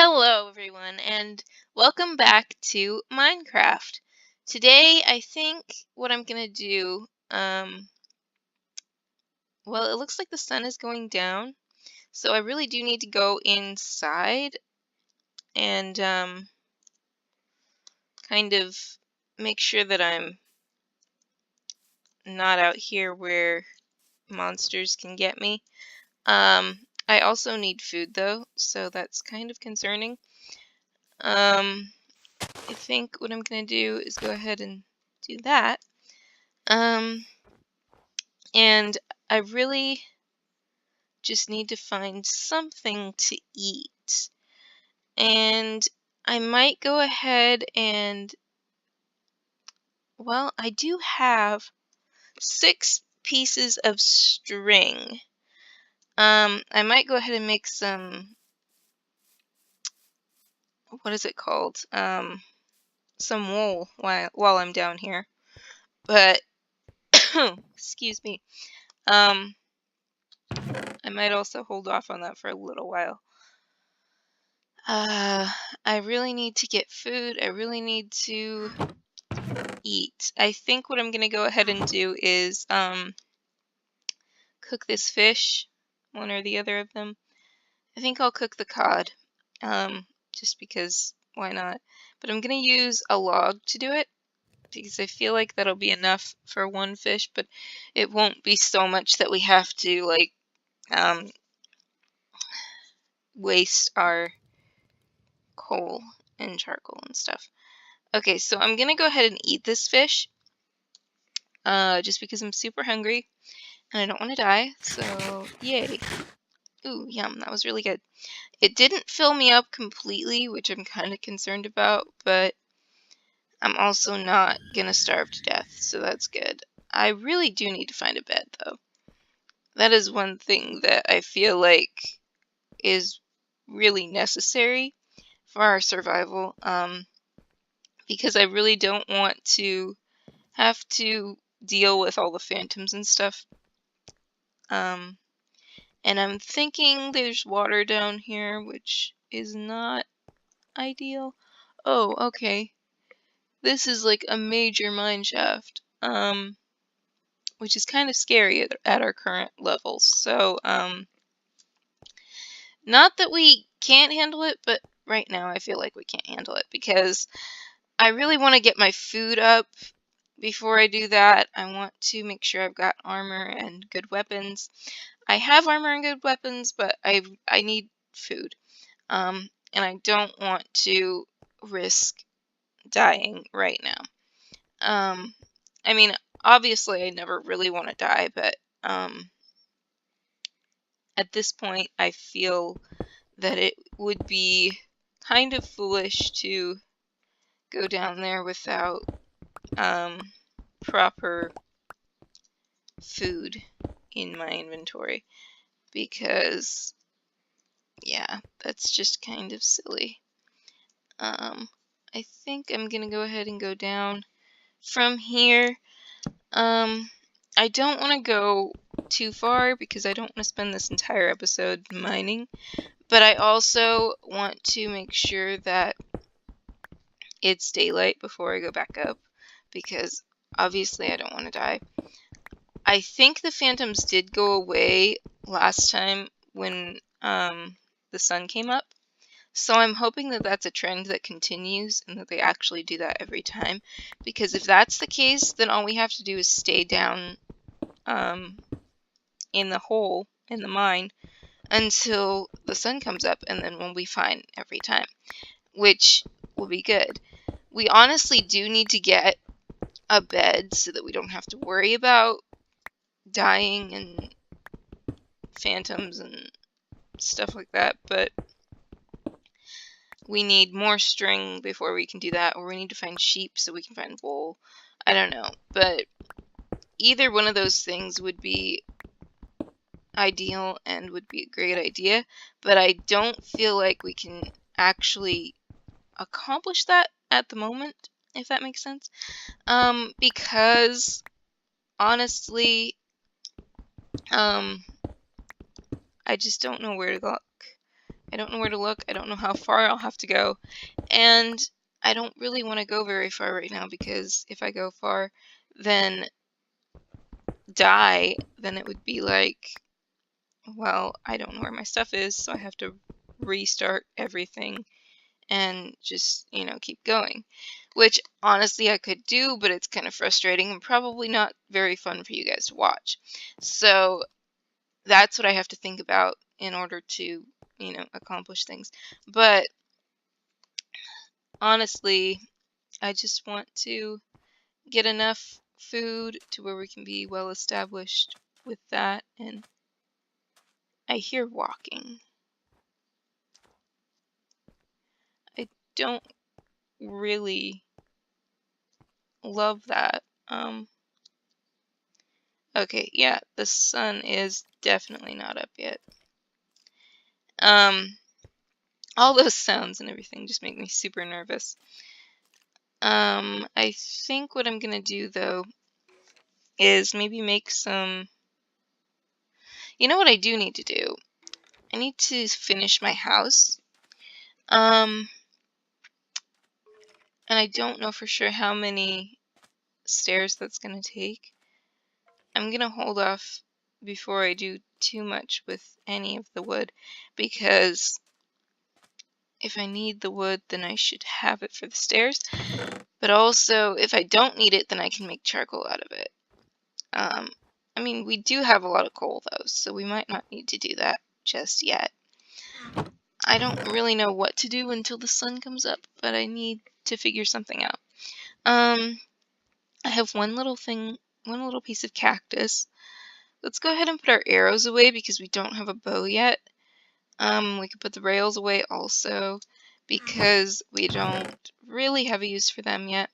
Hello everyone and welcome back to Minecraft. Today I think what I'm gonna do, well, it looks like the sun is going down, so I really do need to go inside and kind of make sure that I'm not out here where monsters can get me. I also need food though, so that's kind of concerning. I think what I'm gonna do is go ahead and do that. And I really just need to find something to eat. And I might go ahead and, well, I do have 6 pieces of string. I might go ahead and make some, what is it called? Some wool while I'm down here. But, excuse me. I might also hold off on that for a little while. I really need to get food. I really need to eat. I think what I'm gonna go ahead and do is cook this fish, one or the other of them. I think I'll cook the cod, just because why not? But I'm gonna use a log to do it because I feel like that'll be enough for one fish, but it won't be so much that we have to like waste our coal and charcoal and stuff. Okay, so I'm gonna go ahead and eat this fish, just because I'm super hungry and I don't want to die, so yay. Ooh, yum, that was really good. It didn't fill me up completely, which I'm kind of concerned about, but I'm also not gonna starve to death, so that's good. I really do need to find a bed, though. That is one thing that I feel like is really necessary for our survival, because I really don't want to have to deal with all the phantoms and stuff. And I'm thinking there's water down here, which is not ideal. Oh, okay. This is like a major mine shaft, which is kind of scary at our current levels. So, not that we can't handle it, but right now I feel like we can't handle it because I really want to get my food up. Before I do that, I want to make sure I've got armor and good weapons. I have armor and good weapons, but I need food. And I don't want to risk dying right now. I mean, obviously I never really want to die, but at this point I feel that it would be kind of foolish to go down there without proper food in my inventory, because yeah, that's just kind of silly. I think I'm gonna go ahead and go down from here. I don't want to go too far because I don't want to spend this entire episode mining, but I also want to make sure that it's daylight before I go back up, because obviously I don't want to die. I think the phantoms did go away last time when the sun came up, so I'm hoping that that's a trend that continues and that they actually do that every time, because if that's the case, then all we have to do is stay down in the hole in the mine until the sun comes up, and then we'll be fine every time, which will be good. We honestly do need to get a bed so that we don't have to worry about dying and phantoms and stuff like that, but we need more string before we can do that, or we need to find sheep so we can find wool. I don't know, but either one of those things would be ideal and would be a great idea, but I don't feel like we can actually accomplish that at the moment, if that makes sense. Because honestly, I just don't know where to look. I don't know where to look. I don't know how far I'll have to go. And I don't really want to go very far right now, because if I go far, then die, then it would be like, well, I don't know where my stuff is, so I have to restart everything and just, you know, keep going. Which, honestly, I could do, but it's kind of frustrating and probably not very fun for you guys to watch. So that's what I have to think about in order to, you know, accomplish things. But honestly, I just want to get enough food to where we can be well established with that. And I hear walking. I don't really love that. Okay, yeah, the sun is definitely not up yet. All those sounds and everything just make me super nervous. I think what I'm gonna do, though, is maybe make some... You know what I do need to do? I need to finish my house. And I don't know for sure how many stairs that's gonna take. I'm gonna hold off before I do too much with any of the wood, because if I need the wood, then I should have it for the stairs. But also, if I don't need it, then I can make charcoal out of it. I mean, we do have a lot of coal, though, so we might not need to do that just yet. I don't really know what to do until the sun comes up, but I need to figure something out. I have one little piece of cactus. Let's go ahead and put our arrows away because we don't have a bow yet. We could put the rails away also because we don't really have a use for them yet.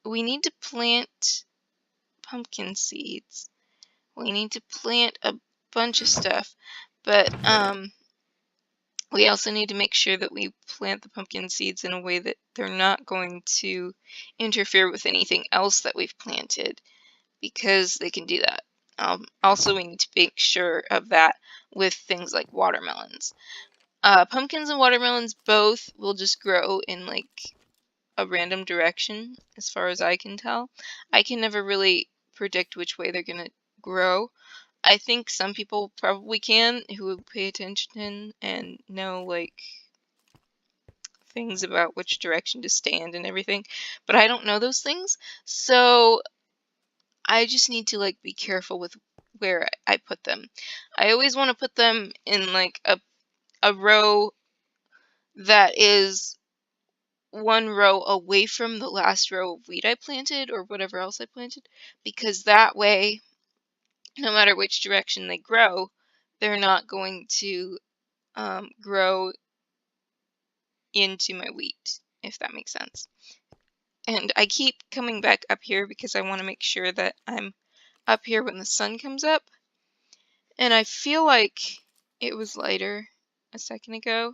We need to plant pumpkin seeds. We need to plant a bunch of stuff, but we also need to make sure that we plant the pumpkin seeds in a way that they're not going to interfere with anything else that we've planted, because they can do that. Also, we need to make sure of that with things like watermelons. Pumpkins and watermelons both will just grow in like a random direction, as far as I can tell. I can never really predict which way they're going to grow. I think some people probably can, who pay attention and know like things about which direction to stand and everything, but I don't know those things, so I just need to like be careful with where I put them. I always want to put them in like a row that is one row away from the last row of wheat I planted or whatever else I planted, because that way, no matter which direction they grow, they're not going to grow into my wheat, if that makes sense. And I keep coming back up here because I want to make sure that I'm up here when the sun comes up. And I feel like it was lighter a second ago.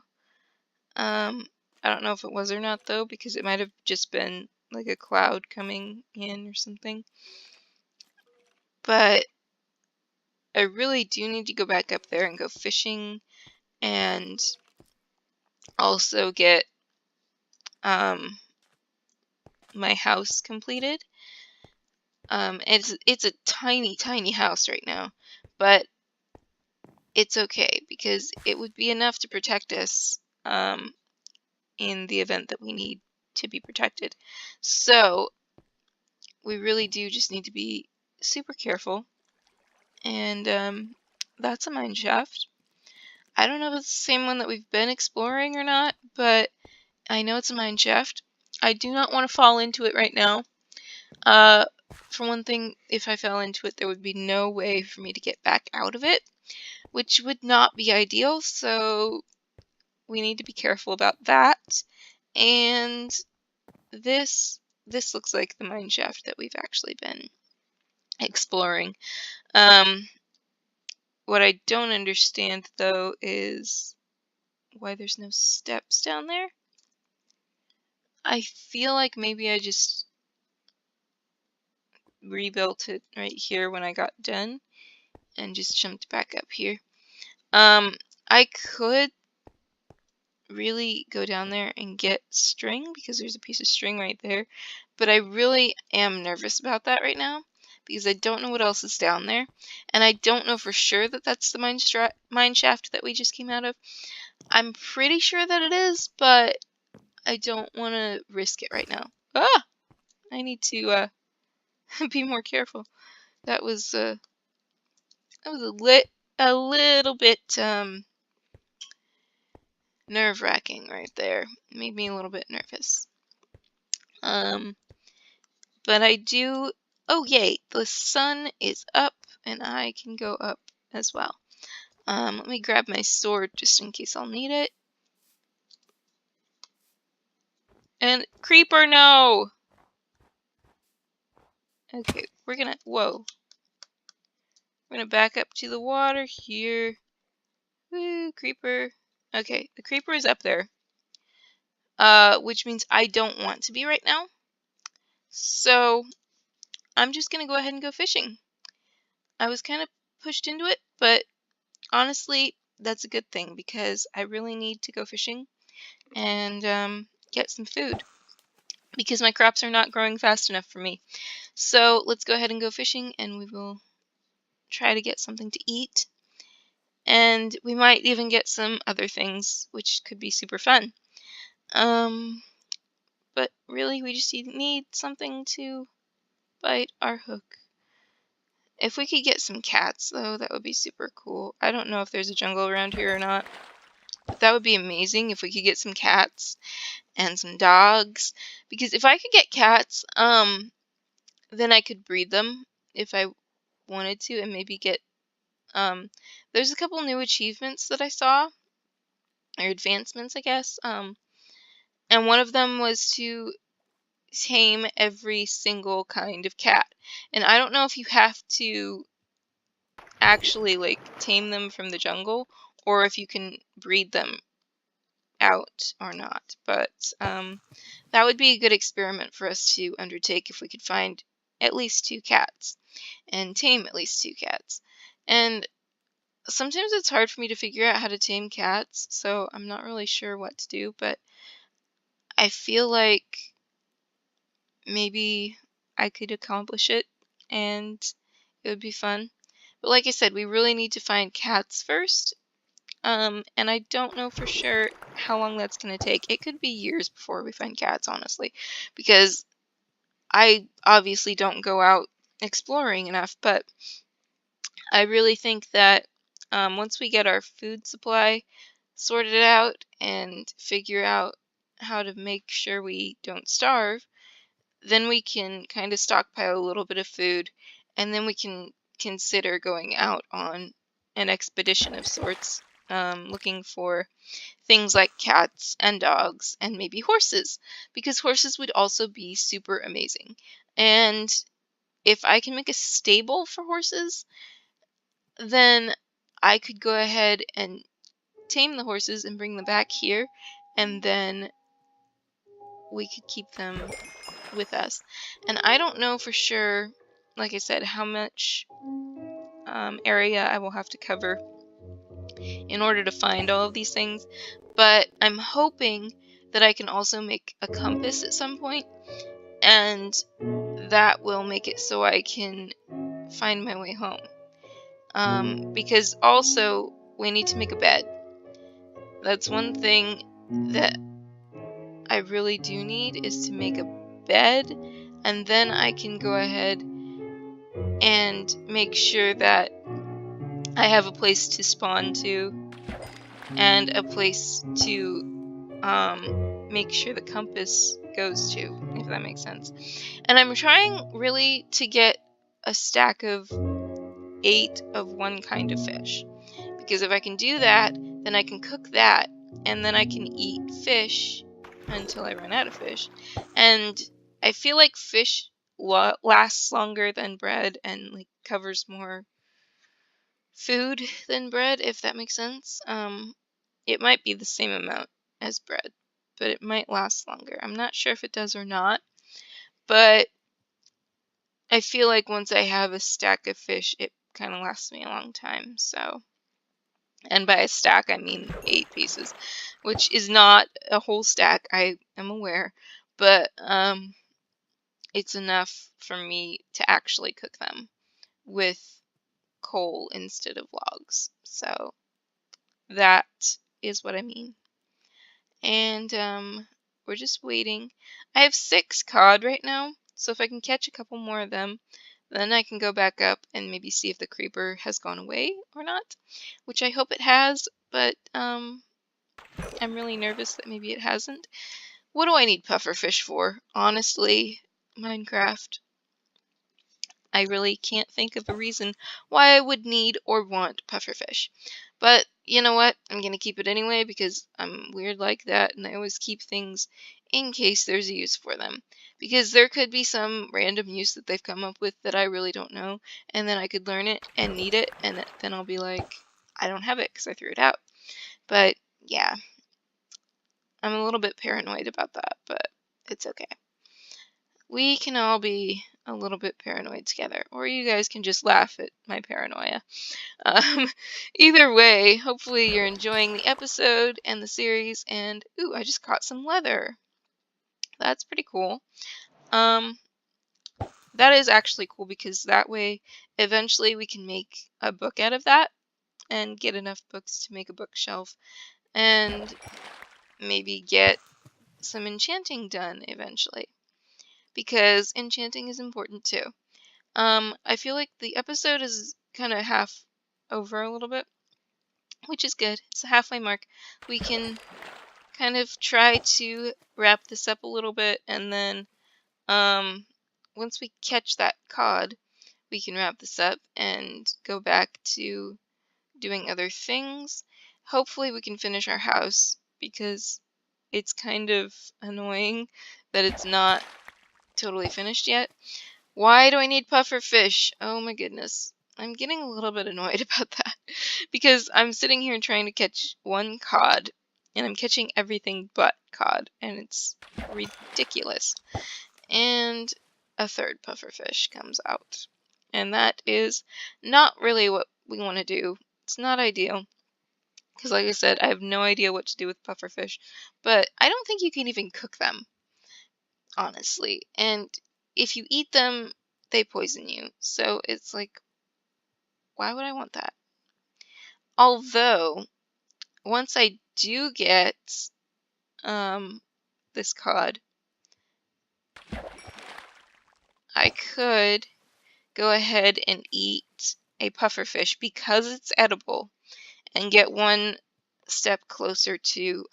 I don't know if it was or not, though, because it might have just been like a cloud coming in or something. But I really do need to go back up there and go fishing, and also get my house completed. It's a tiny house right now, but it's okay because it would be enough to protect us in the event that we need to be protected. So we really do just need to be super careful. And that's a mine shaft. I don't know if it's the same one that we've been exploring or not, but I know it's a mine shaft. I do not want to fall into it right now. For one thing, if I fell into it, there would be no way for me to get back out of it, which would not be ideal, so we need to be careful about that. And this looks like the mine shaft that we've actually been exploring. What I don't understand, though, is why there's no steps down there. I feel like maybe I just rebuilt it right here when I got done and just jumped back up here. I could really go down there and get string because there's a piece of string right there, but I really am nervous about that right now because I don't know what else is down there, and I don't know for sure that that's the mine shaft that we just came out of. I'm pretty sure that it is, but I don't want to risk it right now. Ah! I need to be more careful. That was a little bit nerve-wracking right there. Made me a little bit nervous. But I do. Oh yay! The sun is up, and I can go up as well. Let me grab my sword just in case I'll need it. And creeper, no! Okay, whoa. We're gonna back up to the water here. Woo, creeper. Okay, the creeper is up there. Which means I don't want to be right now. So, I'm just gonna go ahead and go fishing. I was kind of pushed into it, but honestly, that's a good thing because I really need to go fishing and get some food because my crops are not growing fast enough for me. So let's go ahead and go fishing and we will try to get something to eat. And we might even get some other things, which could be super fun. But really, we just need something to bite our hook. If we could get some cats, though, that would be super cool. I don't know if there's a jungle around here or not, but that would be amazing if we could get some cats and some dogs. Because if I could get cats, then I could breed them if I wanted to and maybe get, there's a couple new achievements that I saw, or advancements, I guess, and one of them was to tame every single kind of cat. And I don't know if you have to actually, like, tame them from the jungle, or if you can breed them out or not, but that would be a good experiment for us to undertake if we could find at least 2 cats and tame at least 2 cats. And sometimes it's hard for me to figure out how to tame cats, so I'm not really sure what to do, but I feel like maybe I could accomplish it and it would be fun. But like I said, we really need to find cats first. And I don't know for sure how long that's going to take. It could be years before we find cats, honestly, because I obviously don't go out exploring enough, but I really think that once we get our food supply sorted out and figure out how to make sure we don't starve, then we can kind of stockpile a little bit of food, and then we can consider going out on an expedition of sorts, looking for things like cats and dogs and maybe horses, because horses would also be super amazing. And if I can make a stable for horses, then I could go ahead and tame the horses and bring them back here, and then we could keep them with us. And I don't know for sure, like I said, how much area I will have to cover in order to find all of these things, but I'm hoping that I can also make a compass at some point, and that will make it so I can find my way home. Because also we need to make a bed. That's one thing that I really do need, is to make a bed, and then I can go ahead and make sure that I have a place to spawn to and a place to make sure the compass goes to, if that makes sense. And I'm trying really to get a stack of 8 of one kind of fish, because if I can do that, then I can cook that, and then I can eat fish until I run out of fish. And I feel like fish lasts longer than bread and like covers more food than bread, if that makes sense. It might be the same amount as bread, but it might last longer. I'm not sure if it does or not, but I feel like once I have a stack of fish, it kind of lasts me a long time. So And by a stack, I mean 8 pieces, which is not a whole stack, I am aware, but it's enough for me to actually cook them with coal instead of logs. So that is what I mean. And we're just waiting. I have 6 cod right now, so if I can catch a couple more of them, then I can go back up and maybe see if the creeper has gone away or not, which I hope it has, but I'm really nervous that maybe it hasn't. What do I need pufferfish for? Honestly, Minecraft, I really can't think of a reason why I would need or want pufferfish. But you know what? I'm going to keep it anyway because I'm weird like that and I always keep things in case there's a use for them. Because there could be some random use that they've come up with that I really don't know, and then I could learn it and need it, and then I'll be like, I don't have it because I threw it out. But yeah, I'm a little bit paranoid about that, but it's okay. We can all be a little bit paranoid together, or you guys can just laugh at my paranoia. Um, Either way, hopefully you're enjoying the episode and the series, and ooh, I just caught some leather. That's pretty cool. Um, that is actually cool because that way eventually we can make a book out of that and get enough books to make a bookshelf and maybe get some enchanting done eventually because enchanting is important too. I feel like the episode is kind of half over a little bit, which is good. It's a halfway mark. We can kind of try to wrap this up a little bit, and then once we catch that cod, we can wrap this up and go back to doing other things. Hopefully we can finish our house because it's kind of annoying that it's not totally finished yet. Why do I need puffer fish? Oh my goodness. I'm getting a little bit annoyed about that because I'm sitting here trying to catch one cod and I'm catching everything but cod and it's ridiculous. And a third puffer fish comes out. And that is not really what we want to do. It's not ideal because like I said, I have no idea what to do with puffer fish, but I don't think you can even cook them, honestly. And if you eat them, they poison you. So it's like, why would I want that? Although, once I do get this cod, I could go ahead and eat a pufferfish because it's edible and get one step closer to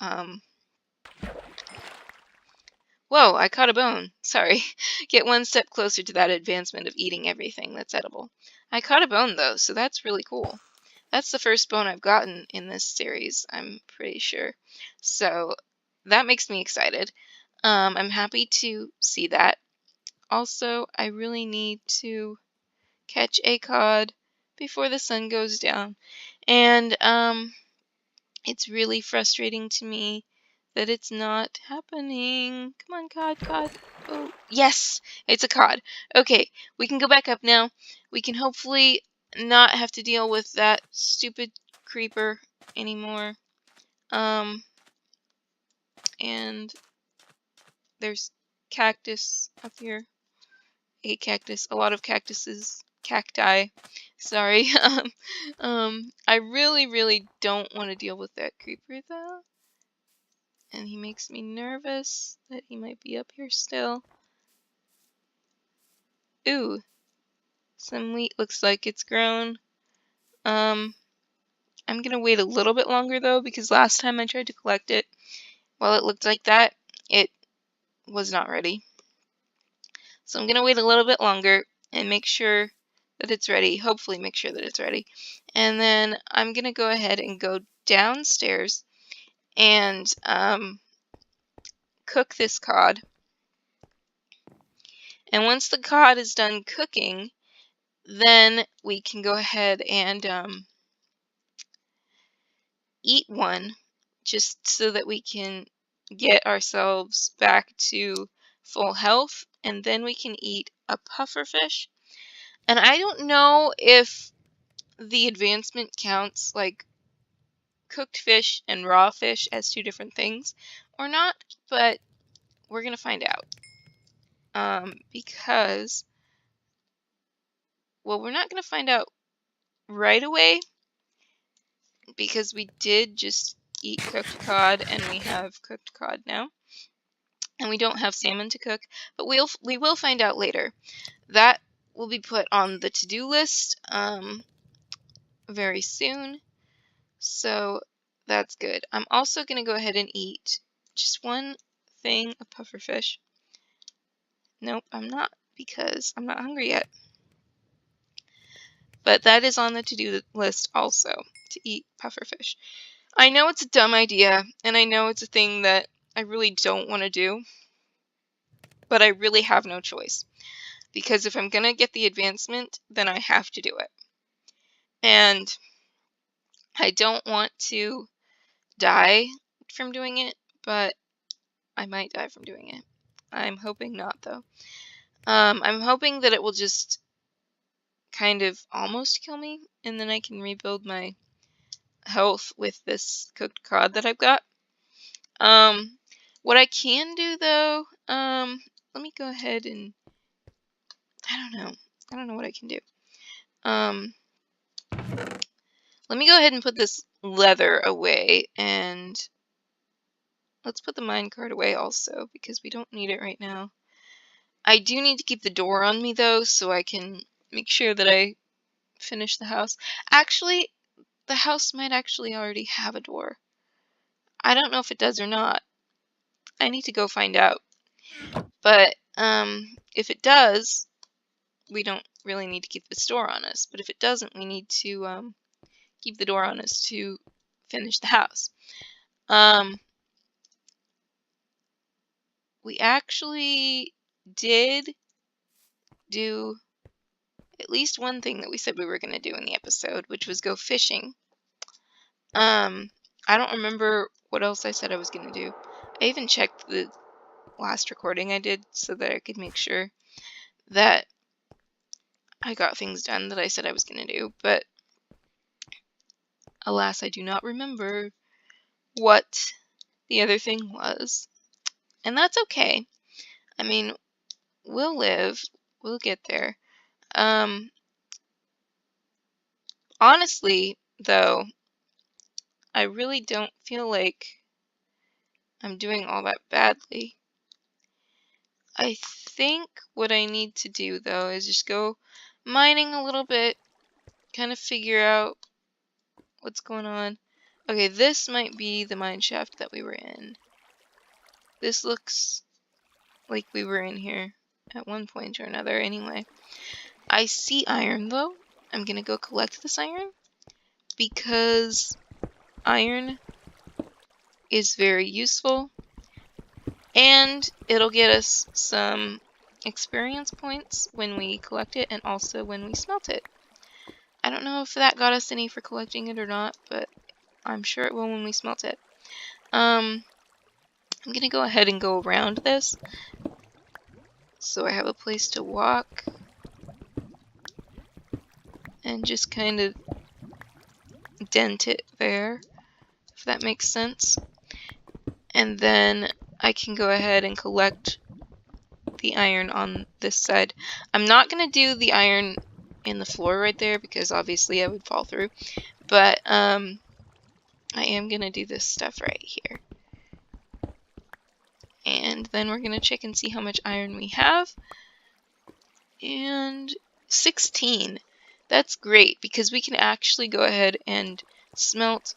whoa, I caught a bone. Sorry. Get one step closer to that advancement of eating everything that's edible. I caught a bone though, so that's really cool. That's the first bone I've gotten in this series, I'm pretty sure. So that makes me excited. I'm happy to see that. Also, I really need to catch a cod before the sun goes down. And it's really frustrating to me that it's not happening. Come on, cod, cod. Oh, yes, it's a cod. Okay, we can go back up now. We can hopefully not have to deal with that stupid creeper anymore. And there's cactus up here. A cactus, a lot of cactuses, cacti. Sorry. I really don't want to deal with that creeper though. And he makes me nervous that he might be up here still. Ooh, some wheat looks like it's grown. I'm gonna wait a little bit longer though because last time I tried to collect it, while it looked like that, it was not ready. So I'm gonna wait a little bit longer and make sure that it's ready. Hopefully make sure that it's ready. And then I'm gonna go ahead and go downstairs and cook this cod. And once the cod is done cooking, then we can go ahead and eat one just so that we can get ourselves back to full health, and then we can eat a pufferfish. And I don't know if the advancement counts like cooked fish and raw fish as two different things or not, but we're going to find out. Because, well, we're not going to find out right away because we did just eat cooked cod and we have cooked cod now. And we don't have salmon to cook, but we will find out later. That will be put on the to-do list very soon. So that's good. I'm also going to go ahead and eat just one thing of pufferfish. Nope, I'm not, because I'm not hungry yet. But that is on the to-do list also, to eat pufferfish. I know it's a dumb idea, and I know it's a thing that I really don't want to do, but I really have no choice. Because if I'm going to get the advancement, then I have to do it. And I don't want to die from doing it, but I might die from doing it. I'm hoping not, though. I'm hoping that it will just kind of almost kill me, and then I can rebuild my health with this cooked cod that I've got. What I can do, though, let me go ahead and, I don't know what I can do. Let me go ahead and put this leather away, and let's put the minecart away also, because we don't need it right now. I do need to keep the door on me, though, so I can make sure that I finish the house. Actually, the house might actually already have a door. I don't know if it does or not. I need to go find out. But if it does, we don't really need to keep this door on us. But if it doesn't, we need to keep the door on us to finish the house. We actually did do at least one thing that we said we were going to do in the episode, which was go fishing. I don't remember what else I said I was going to do. I even checked the last recording I did so that I could make sure that I got things done that I said I was going to do, but alas, I do not remember what the other thing was. And that's okay. I mean, we'll live. We'll get there. Honestly, though, I really don't feel like I'm doing all that badly. I think what I need to do, though, is just go mining a little bit, kind of figure out what's going on. Okay, this might be the mine shaft that we were in. This looks like we were in here at one point or another anyway. I see iron, though. I'm gonna go collect this iron because iron is very useful and it'll get us some experience points when we collect it and also when we smelt it. I don't know if that got us any for collecting it or not, but I'm sure it will when we smelt it. I'm gonna go ahead and go around this so I have a place to walk and just kind of dent it there, if that makes sense. And then I can go ahead and collect the iron on this side. I'm not gonna do the iron in the floor right there because obviously I would fall through, but I am gonna do this stuff right here. And then we're gonna check and see how much iron we have. And 16. That's great because we can actually go ahead and smelt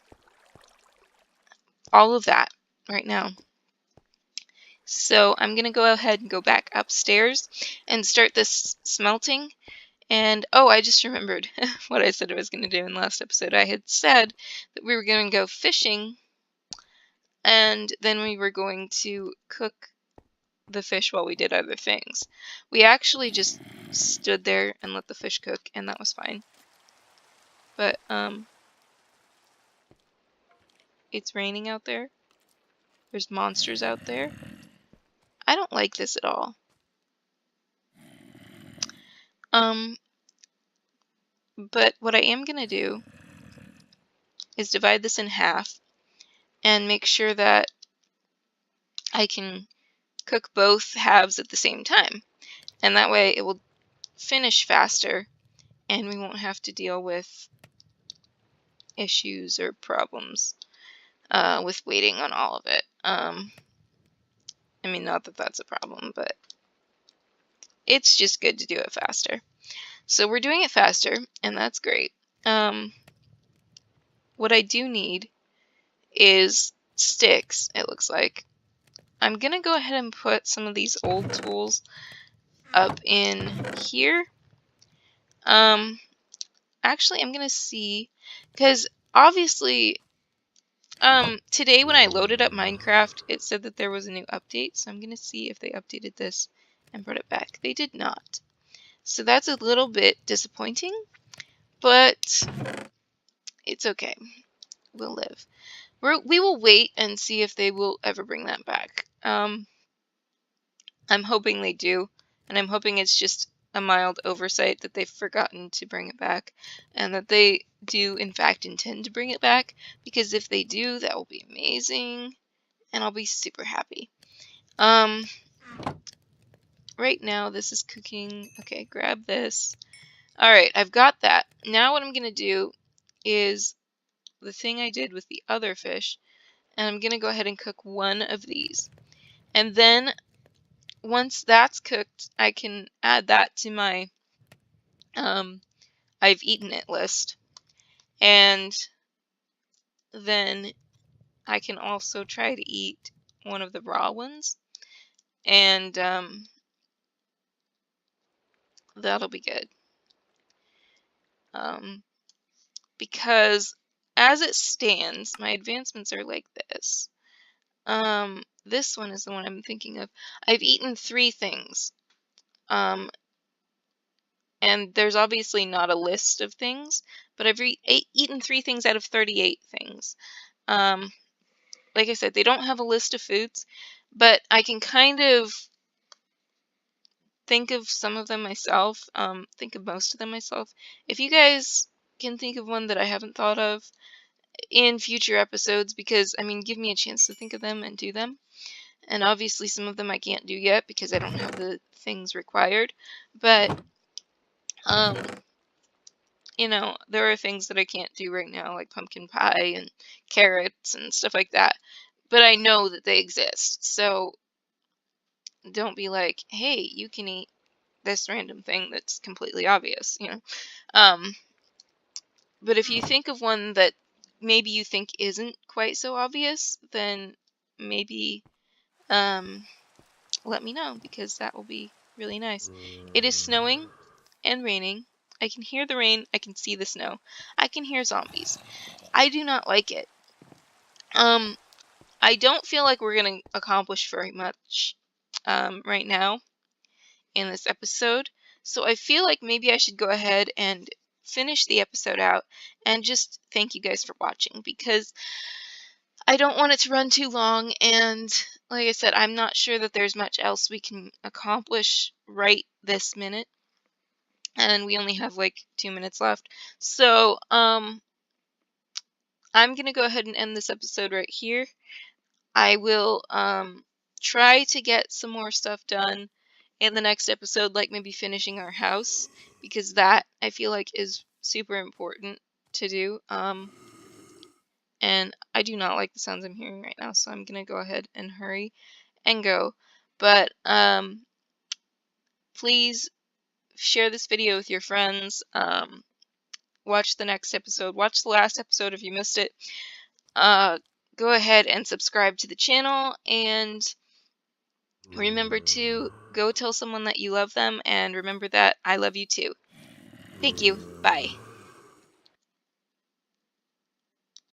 all of that right now. So I'm gonna go ahead and go back upstairs and start this smelting. And oh, I just remembered what I said I was gonna do in the last episode. I had said that we were gonna go fishing and then we were going to cook the fish while we did other things. We actually just stood there and let the fish cook, and that was fine. But it's raining out there. There's monsters out there. I don't like this at all. But what I am gonna do is divide this in half and make sure that I can cook both halves at the same time. And that way it will finish faster and we won't have to deal with issues or problems with waiting on all of it. I mean, not that that's a problem, but it's just good to do it faster. So we're doing it faster, and that's great. What I do need is sticks, it looks like. I'm going to go ahead and put some of these old tools up in here. Actually, I'm going to see, because obviously, today when I loaded up Minecraft, it said that there was a new update, so I'm going to see if they updated this and brought it back. They did not. So that's a little bit disappointing, but it's okay. We'll live. We will wait and see if they will ever bring that back. I'm hoping they do, and I'm hoping it's just a mild oversight that they've forgotten to bring it back, and that they do in fact intend to bring it back, because if they do, that will be amazing, and I'll be super happy. Right now this is cooking. Okay, grab this. Alright, I've got that. Now what I'm going to do is the thing I did with the other fish, and I'm going to go ahead and cook one of these. And then once that's cooked, I can add that to my I've eaten it list. And then I can also try to eat one of the raw ones. And that'll be good. Because as it stands, my advancements are like this. This one is the one I'm thinking of. I've eaten 3 things. And there's obviously not a list of things, but I've eaten 3 things out of 38 things. Like I said, they don't have a list of foods, but I can kind of think of some of them myself, think of most of them myself. If you guys can think of one that I haven't thought of in future episodes, because, I mean, give me a chance to think of them and do them. And obviously some of them I can't do yet because I don't have the things required, but you know, there are things that I can't do right now, like pumpkin pie and carrots and stuff like that. But I know that they exist. So don't be like, hey, you can eat this random thing that's completely obvious, you know. But if you think of one that maybe you think isn't quite so obvious, then maybe let me know, because that will be really nice. It is snowing and raining. I can hear the rain. I can see the snow. I can hear zombies. I do not like it. I don't feel like we're going to accomplish very much right now in this episode. So I feel like maybe I should go ahead and finish the episode out and just thank you guys for watching, because I don't want it to run too long, and like I said, I'm not sure that there's much else we can accomplish right this minute. And we only have like 2 minutes left. So, I'm going to go ahead and end this episode right here. I will try to get some more stuff done in the next episode, like maybe finishing our house, because that I feel like is super important to do. And I do not like the sounds I'm hearing right now, so I'm going to go ahead and hurry and go. But please share this video with your friends. Watch the next episode. Watch the last episode if you missed it. Go ahead and subscribe to the channel, and remember to go tell someone that you love them, and remember that I love you too. Thank you. Bye.